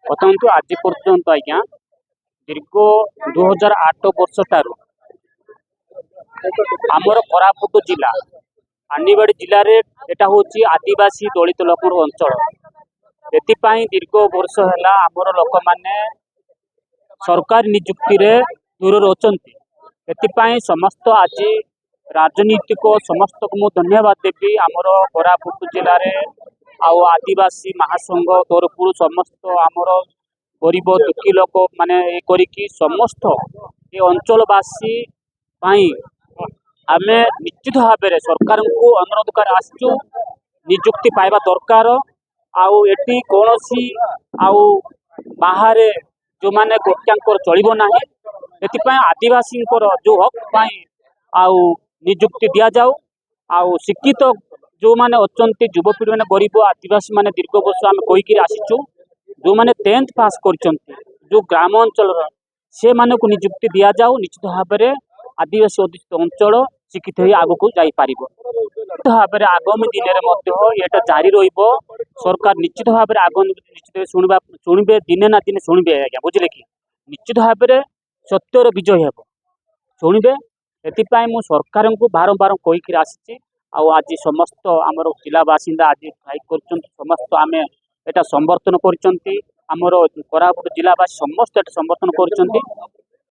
बतंतु आज पर्यंत आज्ञा दीर्घ 2008 वर्ष ठारू आमर कोरापुट जिला आनिबाड़ी जिले में एटा हूँ आदिवासी दलित लोक अंचल। एपाई दीर्घ वर्ष है आमर लोक मैंने सरकारी निजुक्ति रे दूर रोचंती। समस्त आज राजनीतिक समस्त को मु धन्यवाद देवी आमर कोरापुट जिले में आदिवासी महासंघ तरफ समस्त आमर गरीब दुखी लोक माने करी समस्त ये अंचलवासी आमे निश्चित भाव में सरकार को अनुरोध कर आसचु निजुक्ति पाइबा दरकार। आउ एटी कौनसी आउ बाहर जो माने गोट्यांकर चलिबो नाही एतिपाई आदिवासी जो हक पाई आउ निजुक्ति दिया जाऊ। आउ शिक्षित जो माने अचंती युवपीढ़ी माने गरीब आदिवासी माने दीर्घ वर्ष आम कहीकि आसीचु जो माने 10th पास करचंती जो ग्राम अंचल से माने को निजुक्ति दिया जाऊ। निश्चित भाव में आदिवासी अधिष्ठित अंचल शिक्षित हो आग को जापर निश्चित भाव में आगामी दिन में ये जारी रहिबो। सरकार निश्चित भाव में आगामी निश्चित शुणवे दिने ना दिने शुणवे आज्ञा बुझे कि निश्चित भाव में सत्यर विजय हे शुणवे। एपाई मु सरकार को बारंबार कहीकि आसी आज समस्त आमर जिला बासिंदा आज फाइट कर समस्त आम एटा समर्थन कर कोरापुट जिलावासी समस्त समर्थन कर।